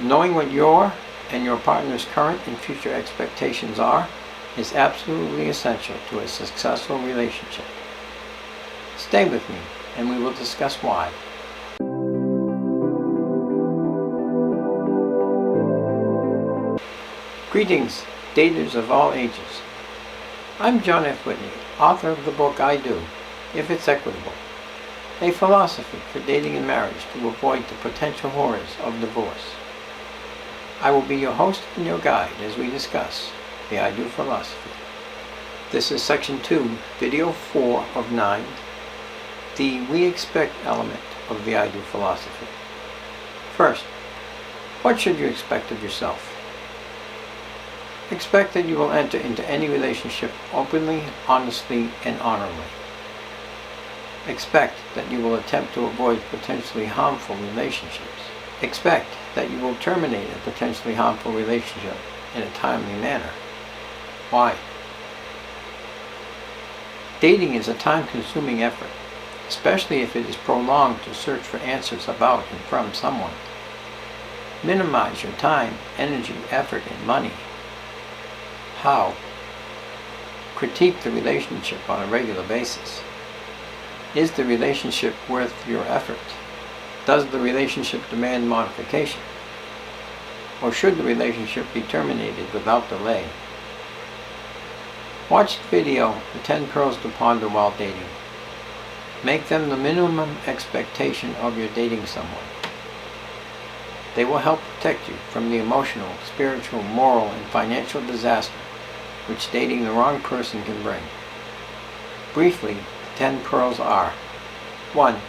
Knowing what your and your partner's current and future expectations are is absolutely essential to a successful relationship. Stay with me and we will discuss why. Greetings, daters of all ages. I'm John F. Whitney, author of the book I Do, If It's Equitable, a philosophy for dating and marriage to avoid the potential horrors of divorce. I will be your host and your guide as we discuss the I Do philosophy. This is section 2, video 4 of 9, the we expect element of the I Do philosophy. First, what should you expect of yourself? Expect that you will enter into any relationship openly, honestly, and honorably. Expect that you will attempt to avoid potentially harmful relationships. Expect that you will terminate a potentially harmful relationship in a timely manner. Why? Dating is a time-consuming effort, especially if it is prolonged to search for answers about and from someone. Minimize your time, energy, effort, and money. How? Critique the relationship on a regular basis. Is the relationship worth your effort? Does the relationship demand modification? Or should the relationship be terminated without delay? Watch the video, The 10 Pearls to Ponder While Dating. Make them the minimum expectation of your dating someone. They will help protect you from the emotional, spiritual, moral, and financial disaster which dating the wrong person can bring. Briefly, the 10 pearls are: 1.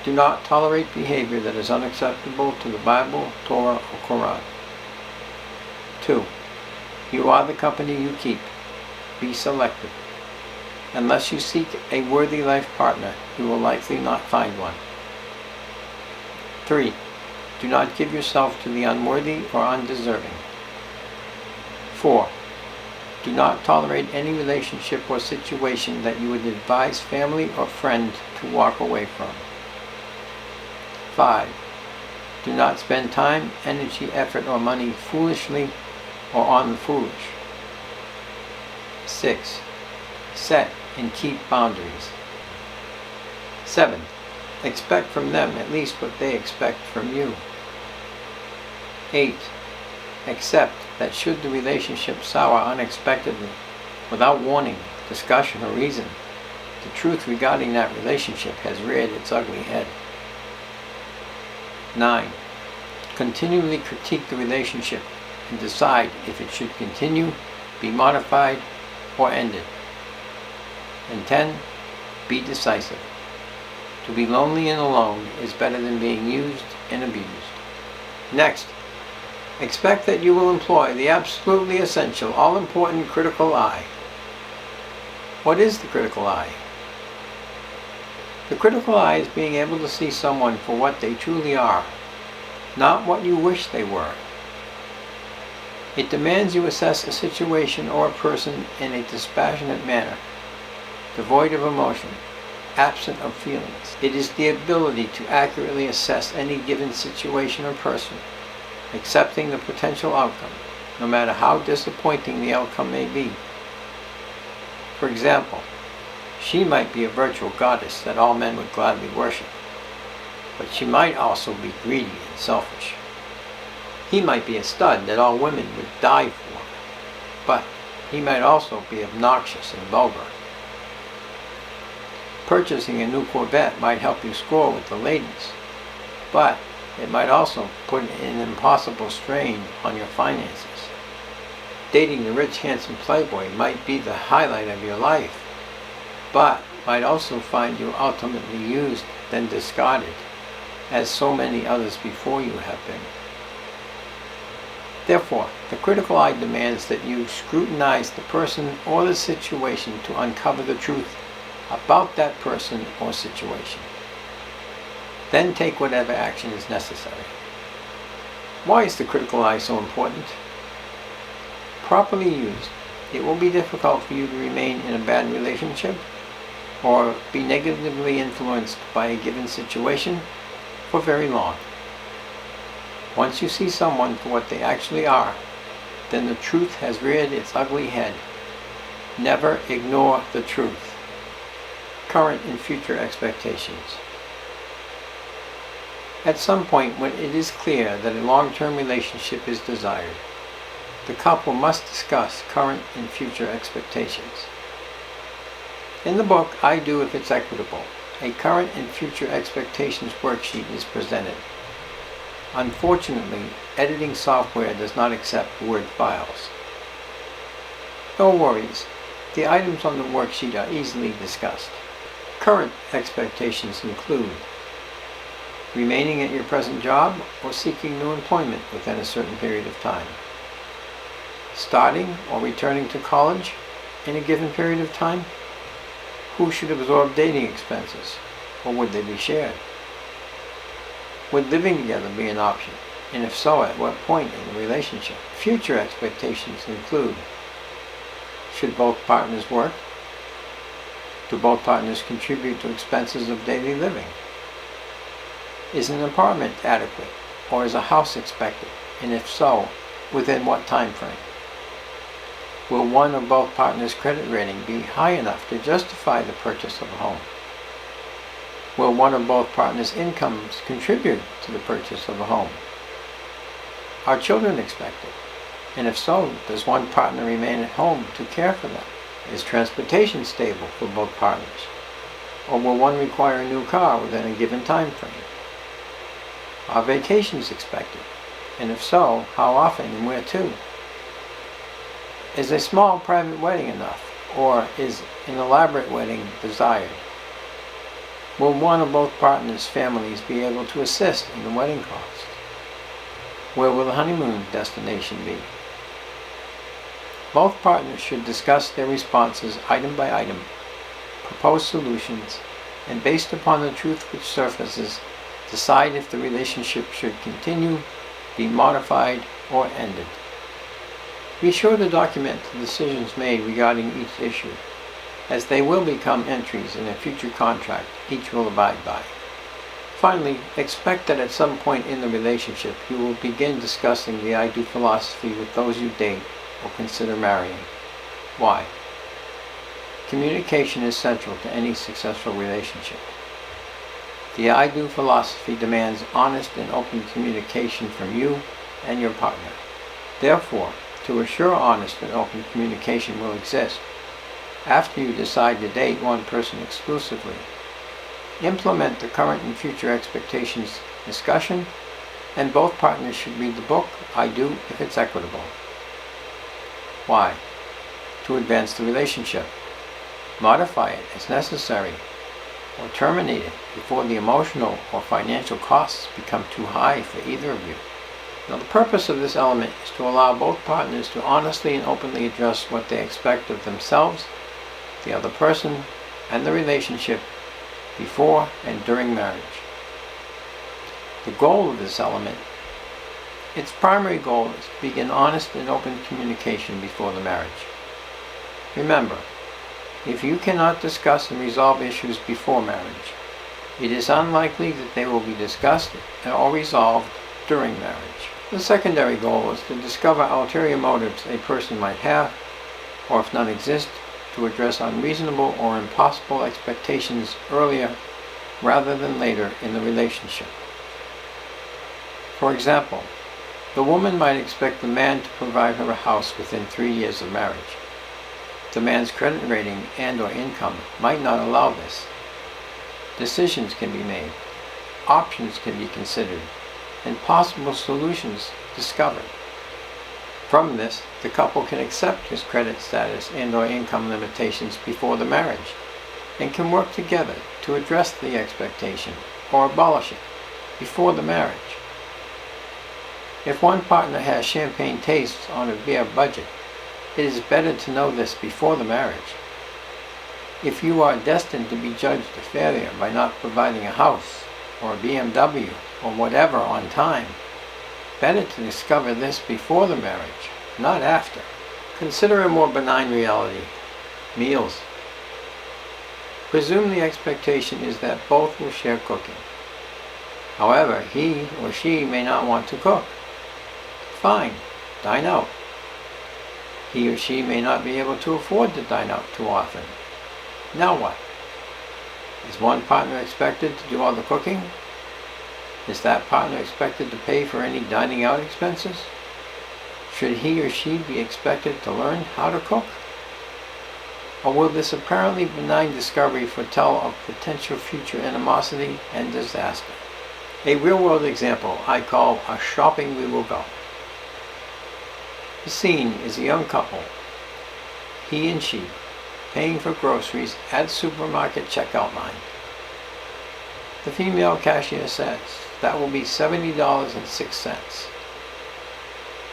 Do not tolerate behavior that is unacceptable to the Bible, Torah, or Quran. 2. You are the company you keep. Be selective. Unless you seek a worthy life partner, you will likely not find one. 3. Do not give yourself to the unworthy or undeserving. 4. Do not tolerate any relationship or situation that you would advise family or friend to walk away from. 5. Do not spend time, energy, effort, or money foolishly or on the foolish. 6. Set and keep boundaries. 7. Expect from them at least what they expect from you. 8. Accept that should the relationship sour unexpectedly, without warning, discussion, or reason, the truth regarding that relationship has reared its ugly head. 9. Continually critique the relationship and decide if it should continue, be modified, or ended. And 10. Be decisive. To be lonely and alone is better than being used and abused. Next, expect that you will employ the absolutely essential, all-important critical eye. What is the critical eye? The critical eye is being able to see someone for what they truly are, not what you wish they were. It demands you assess a situation or a person in a dispassionate manner, devoid of emotion, absent of feelings. It is the ability to accurately assess any given situation or person, accepting the potential outcome, no matter how disappointing the outcome may be. For example, she might be a virtual goddess that all men would gladly worship, but she might also be greedy and selfish. He might be a stud that all women would die for, but he might also be obnoxious and vulgar. Purchasing a new Corvette might help you score with the ladies, but it might also put an impossible strain on your finances. Dating the rich, handsome playboy might be the highlight of your life, but might also find you ultimately used, then discarded, as so many others before you have been. Therefore, the critical eye demands that you scrutinize the person or the situation to uncover the truth about that person or situation. Then take whatever action is necessary. Why is the critical eye so important? Properly used, it will be difficult for you to remain in a bad relationship or be negatively influenced by a given situation for very long. Once you see someone for what they actually are, then the truth has reared its ugly head. Never ignore the truth. Current and future expectations. At some point when it is clear that a long-term relationship is desired, the couple must discuss current and future expectations. In the book, I Do If It's Equitable, a current and future expectations worksheet is presented. Unfortunately, editing software does not accept Word files. No worries, the items on the worksheet are easily discussed. Current expectations include remaining at your present job or seeking new employment within a certain period of time, starting or returning to college in a given period of time, who should absorb dating expenses, or would they be shared? Would living together be an option, and if so, at what point in the relationship? Future expectations include, should both partners work? Do both partners contribute to expenses of daily living? Is an apartment adequate, or is a house expected, and if so, within what time frame? Will one or both partners' credit rating be high enough to justify the purchase of a home? Will one or both partners' incomes contribute to the purchase of a home? Are children expected? And if so, does one partner remain at home to care for them? Is transportation stable for both partners? Or will one require a new car within a given time frame? Are vacations expected? And if so, how often and where to? Is a small private wedding enough, or is an elaborate wedding desired? Will one or both partners' families be able to assist in the wedding costs? Where will the honeymoon destination be? Both partners should discuss their responses item by item, propose solutions, and based upon the truth which surfaces, decide if the relationship should continue, be modified, or ended. Be sure to document the decisions made regarding each issue, as they will become entries in a future contract each will abide by. Finally, expect that at some point in the relationship you will begin discussing the I Do philosophy with those you date or consider marrying. Why? Communication is central to any successful relationship. The I Do philosophy demands honest and open communication from you and your partner. Therefore, to assure honest and open communication will exist, after you decide to date one person exclusively, implement the current and future expectations discussion, and both partners should read the book, I Do If It's Equitable. Why? To advance the relationship, modify it as necessary, or terminate it before the emotional or financial costs become too high for either of you. Now, the purpose of this element is to allow both partners to honestly and openly address what they expect of themselves, the other person, and the relationship before and during marriage. The goal of this element, its primary goal, is to begin honest and open communication before the marriage. Remember, if you cannot discuss and resolve issues before marriage, it is unlikely that they will be discussed or resolved during marriage. The secondary goal is to discover ulterior motives a person might have, or if none exist, to address unreasonable or impossible expectations earlier rather than later in the relationship. For example, the woman might expect the man to provide her a house within 3 years of marriage. The man's credit rating and/or income might not allow this. Decisions can be made, options can be considered, and possible solutions discovered. From this, the couple can accept his credit status and/or income limitations before the marriage, and can work together to address the expectation or abolish it before the marriage. If one partner has champagne tastes on a beer budget, it is better to know this before the marriage. If you are destined to be judged a failure by not providing a house or a BMW or whatever on time, better to discover this before the marriage, not after. Consider a more benign reality: meals. Presume the expectation is that both will share cooking. However, he or she may not want to cook. Fine, dine out. He or she may not be able to afford to dine out too often. Now what? Is one partner expected to do all the cooking? Is that partner expected to pay for any dining out expenses? Should he or she be expected to learn how to cook? Or will this apparently benign discovery foretell of potential future animosity and disaster? A real-world example I call a shopping we will go. The scene is a young couple, he and she, paying for groceries at supermarket checkout line. The female cashier says, "That will be $70.06.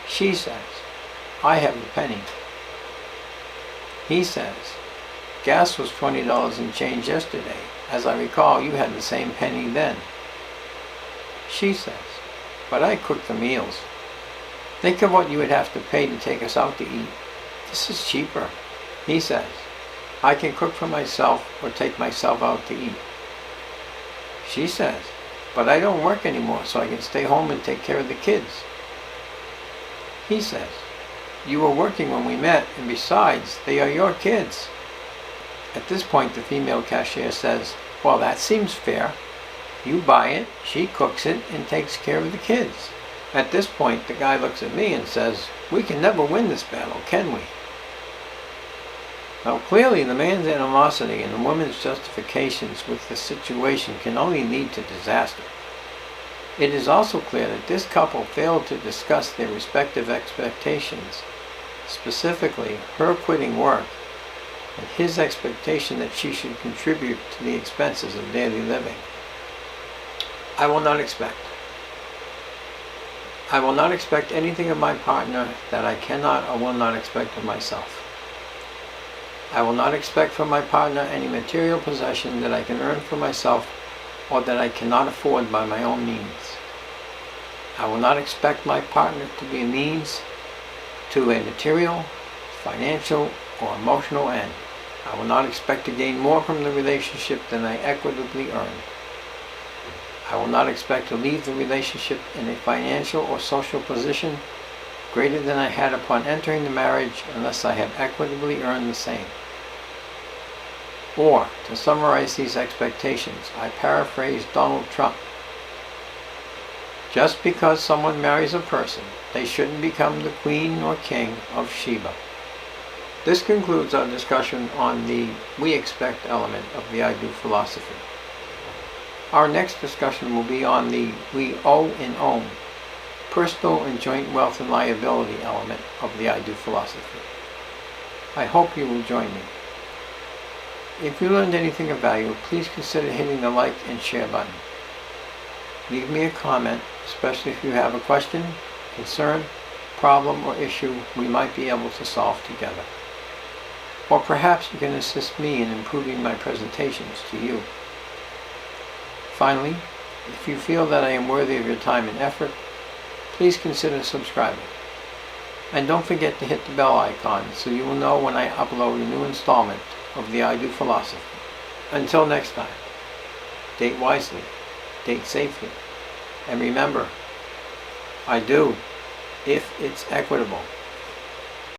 She says, "I have a penny." He says, "Gas was $20 and change yesterday. As I recall, you had the same penny then." She says, "But I cook the meals. Think of what you would have to pay to take us out to eat. This is cheaper." He says, "I can cook for myself or take myself out to eat." She says, "But I don't work anymore, so I can stay home and take care of the kids." He says, "You were working when we met, and besides, they are your kids." At this point, the female cashier says, "Well, that seems fair. You buy it, she cooks it, and takes care of the kids." At this point, the guy looks at me and says, "We can never win this battle, can we?" Now, clearly, the man's animosity and the woman's justifications with the situation can only lead to disaster. It is also clear that this couple failed to discuss their respective expectations, specifically her quitting work and his expectation that she should contribute to the expenses of daily living. I will not expect anything of my partner that I cannot or will not expect of myself. I will not expect from my partner any material possession that I can earn for myself or that I cannot afford by my own means. I will not expect my partner to be a means to a material, financial, or emotional end. I will not expect to gain more from the relationship than I equitably earn. I will not expect to leave the relationship in a financial or social position greater than I had upon entering the marriage unless I have equitably earned the same. Or, to summarize these expectations, I paraphrase Donald Trump. Just because someone marries a person, they shouldn't become the queen or king of Sheba. This concludes our discussion on the we expect element of the I do philosophy. Our next discussion will be on the we owe and own, personal and joint wealth and liability element of the I do philosophy. I hope you will join me. If you learned anything of value, please consider hitting the like and share button. Leave me a comment, especially if you have a question, concern, problem, or issue we might be able to solve together. Or perhaps you can assist me in improving my presentations to you. Finally, if you feel that I am worthy of your time and effort, please consider subscribing. And don't forget to hit the bell icon so you will know when I upload a new installment of the I Do philosophy. Until next time, date wisely, date safely, and remember, I do if it's equitable.